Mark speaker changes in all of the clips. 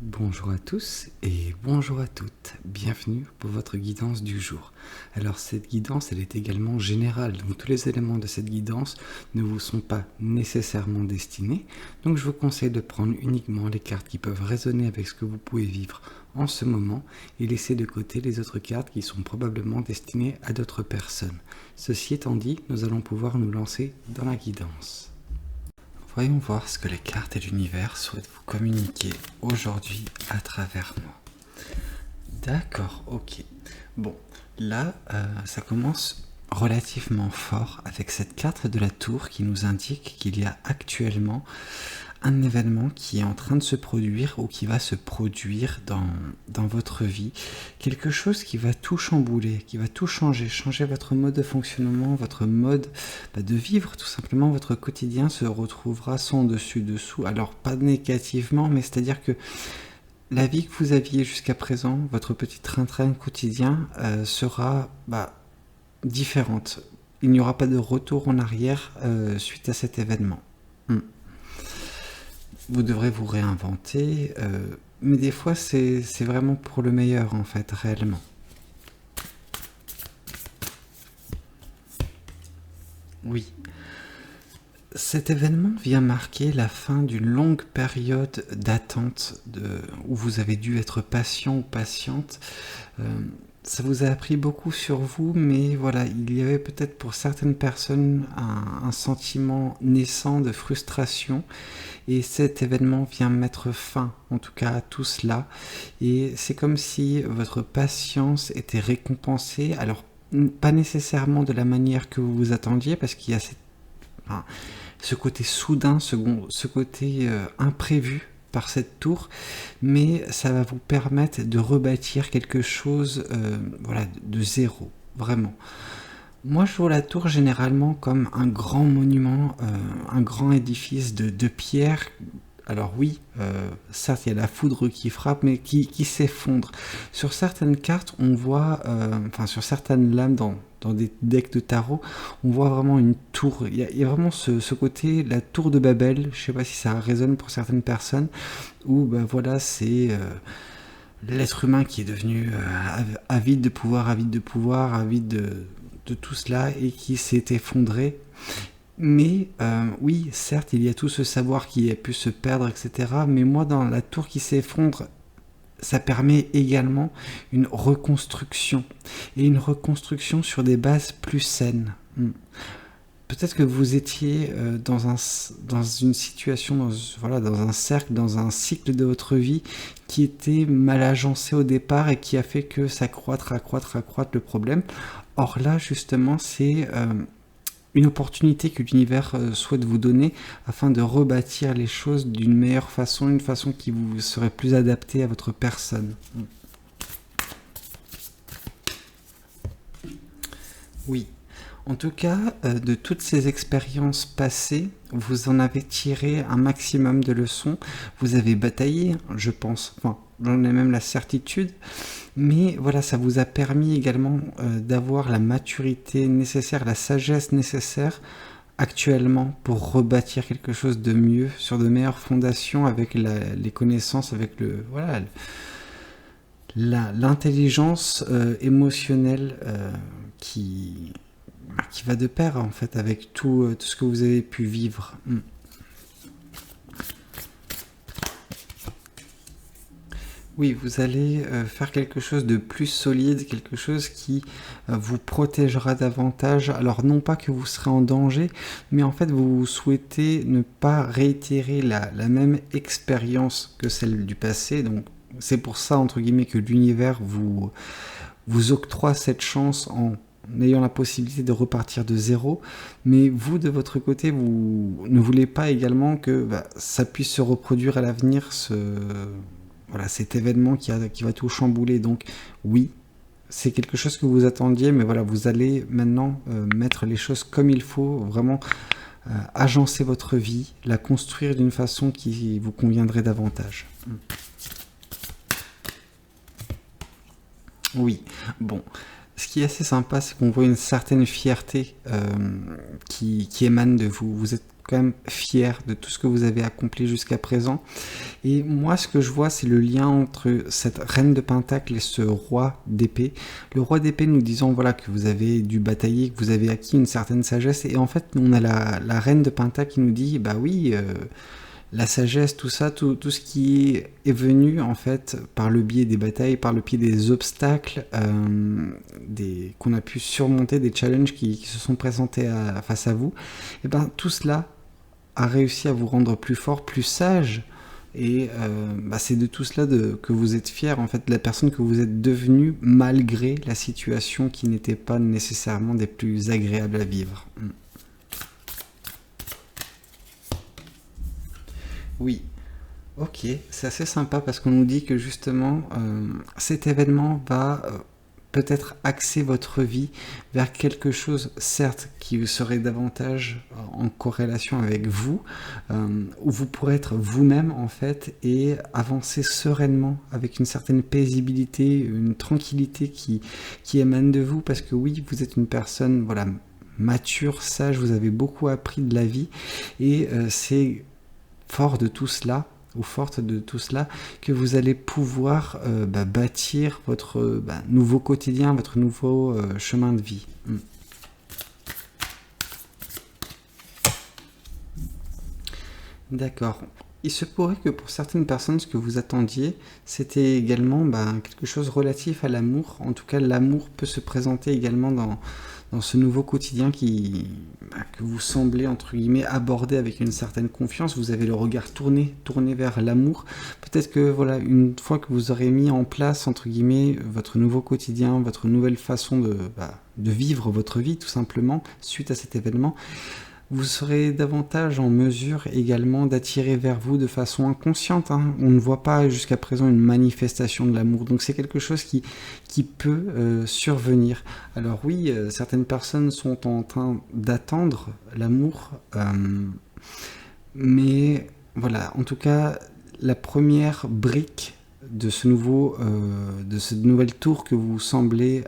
Speaker 1: Bonjour à tous et bonjour à toutes, bienvenue pour votre guidance du jour. Alors cette guidance elle est également générale, donc tous les éléments de cette guidance ne vous sont pas nécessairement destinés, donc je vous conseille de prendre uniquement les cartes qui peuvent résonner avec ce que vous pouvez vivre en ce moment et laisser de côté les autres cartes qui sont probablement destinées à d'autres personnes. Ceci étant dit, nous allons pouvoir nous lancer dans la guidance. Voyons voir ce que les cartes et l'univers souhaitent vous communiquer aujourd'hui à travers moi. D'accord, ok. Bon, là, ça commence relativement fort avec cette carte de la tour qui nous indique qu'il y a actuellement un événement qui est en train de se produire ou qui va se produire dans votre vie. Quelque chose qui va tout chambouler, qui va tout changer votre mode de fonctionnement, votre mode de vivre, tout simplement. Votre quotidien se retrouvera sans dessus-dessous. Alors, pas négativement, mais c'est-à-dire que la vie que vous aviez jusqu'à présent, votre petit train-train quotidien, sera différente. Il n'y aura pas de retour en arrière suite à cet événement. Vous devrez vous réinventer, mais des fois c'est vraiment pour le meilleur en fait, réellement. Oui. Cet événement vient marquer la fin d'une longue période d'attente où vous avez dû être patient ou patiente. Ça vous a appris beaucoup sur vous, mais voilà, il y avait peut-être pour certaines personnes un sentiment naissant de frustration, et cet événement vient mettre fin, en tout cas, à tout cela, et c'est comme si votre patience était récompensée, alors pas nécessairement de la manière que vous vous attendiez, parce qu'il y a ce côté soudain, ce côté imprévu par cette tour, mais ça va vous permettre de rebâtir quelque chose de zéro, vraiment. Moi, je vois la tour généralement comme un grand monument, un grand édifice de pierre. Alors oui, certes, il y a la foudre qui frappe, mais qui s'effondre. Sur certaines cartes, on voit, sur certaines lames dans des decks de tarot, on voit vraiment une tour. Il y a vraiment ce côté, la tour de Babel, je ne sais pas si ça résonne pour certaines personnes, où c'est l'être humain qui est devenu avide de pouvoir, avide de tout cela, et qui s'est effondré. Mais oui, certes, il y a tout ce savoir qui a pu se perdre, etc. Mais moi, dans la tour qui s'effondre, ça permet également une reconstruction. Et une reconstruction sur des bases plus saines. Peut-être que vous étiez dans une situation, dans un cercle, dans un cycle de votre vie qui était mal agencé au départ et qui a fait que ça accroître le problème. Or là, justement, c'est une opportunité que l'univers souhaite vous donner afin de rebâtir les choses d'une meilleure façon, une façon qui vous serait plus adaptée à votre personne. Oui. En tout cas, de toutes ces expériences passées, vous en avez tiré un maximum de leçons. Vous avez bataillé, je pense. Enfin, j'en ai même la certitude. Mais voilà, ça vous a permis également d'avoir la maturité nécessaire, la sagesse nécessaire actuellement pour rebâtir quelque chose de mieux, sur de meilleures fondations, avec les connaissances, avec l'intelligence émotionnelle qui va de pair en fait avec tout ce que vous avez pu vivre. Oui, vous allez faire quelque chose de plus solide, quelque chose qui vous protégera davantage. Alors non pas que vous serez en danger, mais en fait vous souhaitez ne pas réitérer la même expérience que celle du passé. Donc c'est pour ça, entre guillemets, que l'univers vous octroie cette chance en ayant la possibilité de repartir de zéro, mais vous, de votre côté, vous ne voulez pas également que ça puisse se reproduire à l'avenir, cet événement qui va tout chambouler. Donc oui, c'est quelque chose que vous attendiez, mais voilà, vous allez maintenant mettre les choses comme il faut, vraiment agencer votre vie, la construire d'une façon qui vous conviendrait davantage. Oui, bon. Ce qui est assez sympa, c'est qu'on voit une certaine fierté qui émane de vous. Vous êtes quand même fier de tout ce que vous avez accompli jusqu'à présent. Et moi, ce que je vois, c'est le lien entre cette reine de Pentacle et ce roi d'épée. Le roi d'épée nous disant voilà, que vous avez dû batailler, que vous avez acquis une certaine sagesse. Et en fait, on a la reine de Pentacle qui nous dit bah oui, la sagesse, tout ça, tout ce qui est venu en fait par le biais des batailles, par le biais des obstacles qu'on a pu surmonter, des challenges qui se sont présentés face à vous, et ben tout cela a réussi à vous rendre plus fort, plus sage. Et c'est de tout cela que vous êtes fier, en fait, de la personne que vous êtes devenue malgré la situation qui n'était pas nécessairement des plus agréables à vivre. Oui, ok, c'est assez sympa parce qu'on nous dit que justement cet événement va peut-être axer votre vie vers quelque chose, certes, qui serait davantage en corrélation avec vous, où vous pourrez être vous-même en fait et avancer sereinement avec une certaine paisibilité, une tranquillité qui émane de vous parce que oui, vous êtes une personne voilà, mature, sage, vous avez beaucoup appris de la vie et c'est fort de tout cela ou forte de tout cela, que vous allez pouvoir bâtir votre nouveau quotidien, votre nouveau chemin de vie. D'accord. Il se pourrait que pour certaines personnes, ce que vous attendiez, c'était également quelque chose relatif à l'amour. En tout cas, l'amour peut se présenter également dans ce nouveau quotidien que vous semblez, entre guillemets, aborder avec une certaine confiance. Vous avez le regard tourné vers l'amour. Peut-être que, voilà, une fois que vous aurez mis en place, entre guillemets, votre nouveau quotidien, votre nouvelle façon de vivre votre vie, tout simplement, suite à cet événement, vous serez davantage en mesure également d'attirer vers vous de façon inconsciente. On ne voit pas jusqu'à présent une manifestation de l'amour, donc c'est quelque chose qui peut survenir. Alors oui, certaines personnes sont en train d'attendre l'amour, mais voilà, en tout cas, la première brique de de cette nouvelle tour que vous semblez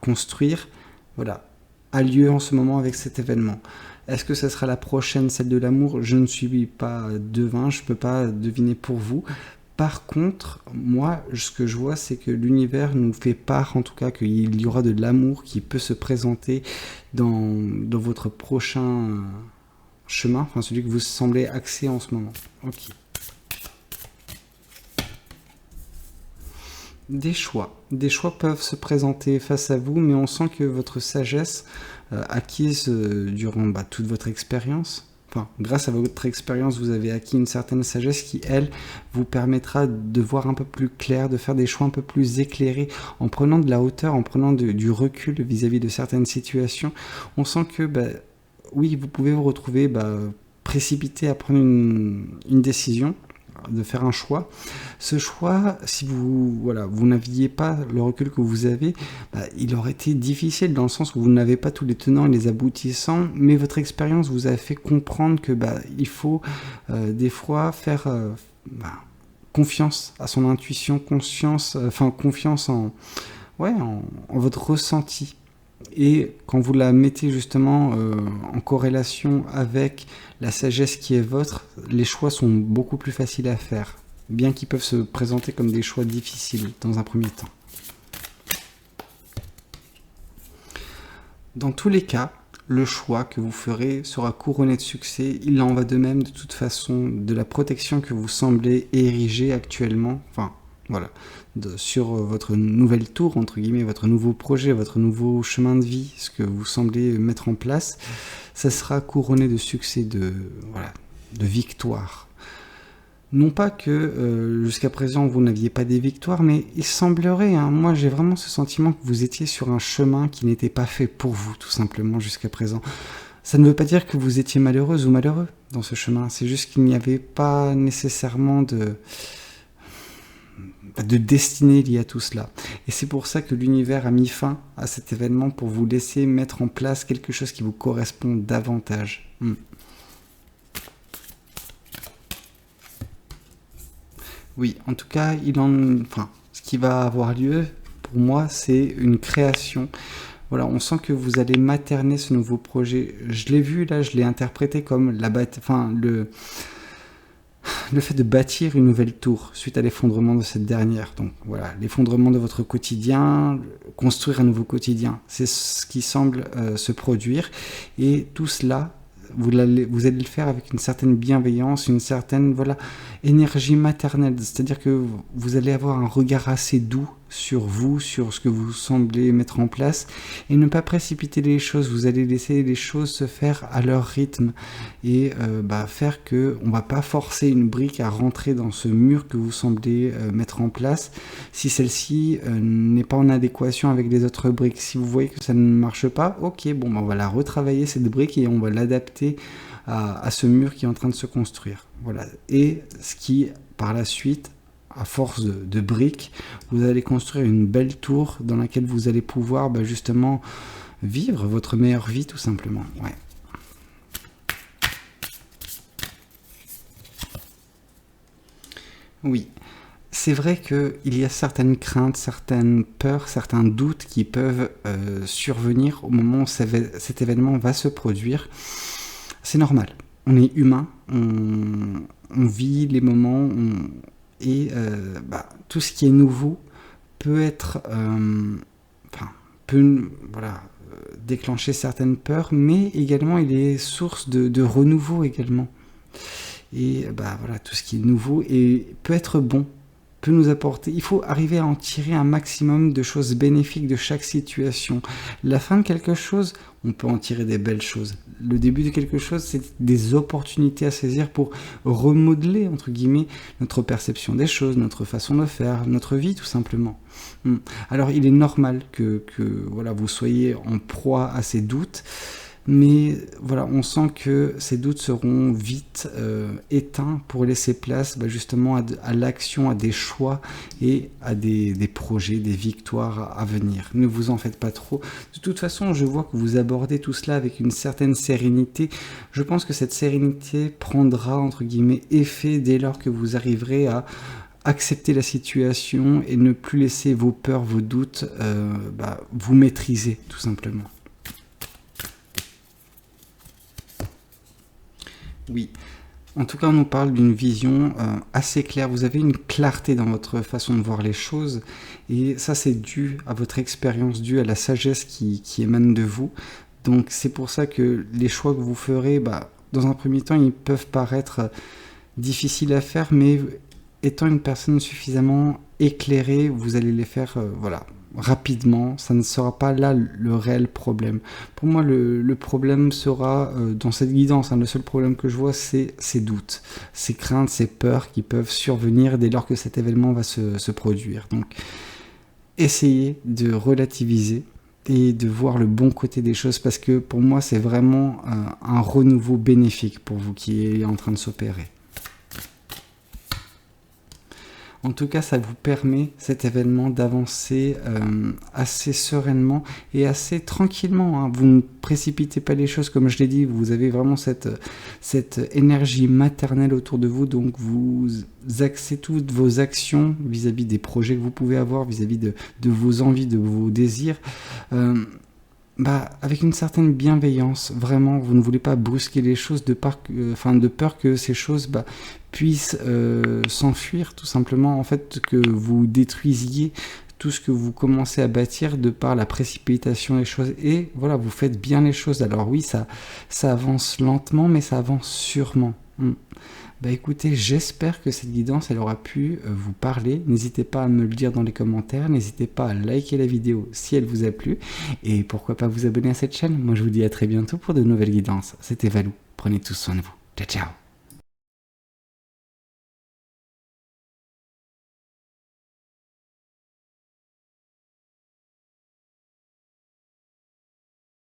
Speaker 1: construire, voilà, a lieu en ce moment avec cet événement. Est-ce que ça sera la prochaine, celle de l'amour? Je ne suis pas devin, je ne peux pas deviner pour vous. Par contre, moi, ce que je vois, c'est que l'univers nous fait part, en tout cas, qu'il y aura de l'amour qui peut se présenter dans votre prochain chemin, enfin celui que vous semblez axer en ce moment. Ok. Des choix peuvent se présenter face à vous, mais on sent que votre sagesse acquise durant toute votre expérience, enfin grâce à votre expérience, vous avez acquis une certaine sagesse qui, elle, vous permettra de voir un peu plus clair, de faire des choix un peu plus éclairés, en prenant de la hauteur, en prenant du recul vis-à-vis de certaines situations. On sent que, oui, vous pouvez vous retrouver précipité à prendre une décision, de faire un choix. Ce choix, si vous n'aviez pas le recul que vous avez, il aurait été difficile dans le sens où vous n'avez pas tous les tenants et les aboutissants, mais votre expérience vous a fait comprendre que il faut des fois faire confiance à son intuition, confiance en votre ressenti. Et quand vous la mettez justement en corrélation avec la sagesse qui est vôtre, les choix sont beaucoup plus faciles à faire, bien qu'ils peuvent se présenter comme des choix difficiles dans un premier temps. Dans tous les cas, le choix que vous ferez sera couronné de succès. Il en va de même de toute façon de la protection que vous semblez ériger actuellement, sur votre nouvelle tour, entre guillemets, votre nouveau projet, votre nouveau chemin de vie, ce que vous semblez mettre en place, ça sera couronné de succès, de victoire. Non pas que jusqu'à présent vous n'aviez pas des victoires, mais il semblerait, moi j'ai vraiment ce sentiment que vous étiez sur un chemin qui n'était pas fait pour vous, tout simplement, jusqu'à présent. Ça ne veut pas dire que vous étiez malheureuse ou malheureux dans ce chemin, c'est juste qu'il n'y avait pas nécessairement de destinée liée à tout cela. Et c'est pour ça que l'univers a mis fin à cet événement, pour vous laisser mettre en place quelque chose qui vous correspond davantage. Oui, en tout cas, ce qui va avoir lieu, pour moi, c'est une création. voilà, on sent que vous allez materner ce nouveau projet. Je l'ai vu là, je l'ai interprété comme le fait de bâtir une nouvelle tour suite à l'effondrement de cette dernière. Donc voilà, l'effondrement de votre quotidien, construire un nouveau quotidien, c'est ce qui semble se produire. Et tout cela, vous allez le faire avec une certaine bienveillance, une certaine énergie maternelle. C'est-à-dire que vous allez avoir un regard assez doux sur vous, sur ce que vous semblez mettre en place, et ne pas précipiter les choses. Vous allez laisser les choses se faire à leur rythme et faire que on va pas forcer une brique à rentrer dans ce mur que vous semblez mettre en place si celle-ci n'est pas en adéquation avec les autres briques. Si vous voyez que ça ne marche pas, ok, on va la retravailler cette brique et on va l'adapter à ce mur qui est en train de se construire. Voilà. Et ce qui, par la suite, à force de briques, vous allez construire une belle tour dans laquelle vous allez pouvoir justement vivre votre meilleure vie, tout simplement. Ouais. Oui, c'est vrai qu'il y a certaines craintes, certaines peurs, certains doutes qui peuvent survenir au moment où cet événement va se produire. C'est normal, on est humain, on vit les moments, tout ce qui est nouveau peut être, déclencher certaines peurs, mais également il est source de renouveau également. Et tout ce qui est nouveau peut être bon, peut nous apporter. Il faut arriver à en tirer un maximum de choses bénéfiques de chaque situation. La fin de quelque chose, on peut en tirer des belles choses. Le début de quelque chose, c'est des opportunités à saisir pour remodeler, entre guillemets, notre perception des choses, notre façon de faire, notre vie, tout simplement. Alors, il est normal que vous soyez en proie à ces doutes, mais on sent que ces doutes seront vite éteints pour laisser place justement à l'action, à des choix et à des projets, des victoires à venir. Ne vous en faites pas trop. De toute façon, je vois que vous abordez tout cela avec une certaine sérénité. Je pense que cette sérénité prendra, entre guillemets, effet dès lors que vous arriverez à accepter la situation et ne plus laisser vos peurs, vos doutes vous maîtriser, tout simplement. Oui, en tout cas on nous parle d'une vision assez claire, vous avez une clarté dans votre façon de voir les choses et ça c'est dû à votre expérience, dû à la sagesse qui émane de vous. Donc c'est pour ça que les choix que vous ferez, dans un premier temps ils peuvent paraître difficiles à faire, mais étant une personne suffisamment éclairée, vous allez les faire rapidement, ça ne sera pas là le réel problème. Pour moi, le problème sera dans cette guidance. Le seul problème que je vois, c'est ces doutes, ces craintes, ces peurs qui peuvent survenir dès lors que cet événement va se produire. Donc, essayez de relativiser et de voir le bon côté des choses parce que pour moi, c'est vraiment un renouveau bénéfique pour vous qui est en train de s'opérer. En tout cas, ça vous permet, cet événement, d'avancer assez sereinement et assez tranquillement. Vous ne précipitez pas les choses, comme je l'ai dit, vous avez vraiment cette énergie maternelle autour de vous, donc vous axez toutes vos actions vis-à-vis des projets que vous pouvez avoir, vis-à-vis de vos envies, de vos désirs, avec une certaine bienveillance. Vraiment, vous ne voulez pas brusquer les choses de peur que ces choses puissent s'enfuir, tout simplement, en fait, que vous détruisiez tout ce que vous commencez à bâtir de par la précipitation des choses. Et voilà, vous faites bien les choses. Alors oui, ça avance lentement, mais ça avance sûrement. Écoutez, j'espère que cette guidance, elle aura pu vous parler. N'hésitez pas à me le dire dans les commentaires. N'hésitez pas à liker la vidéo si elle vous a plu. Et pourquoi pas vous abonner à cette chaîne. Moi, je vous dis à très bientôt pour de nouvelles guidances. C'était Valou. Prenez tous soin de vous. Ciao, ciao.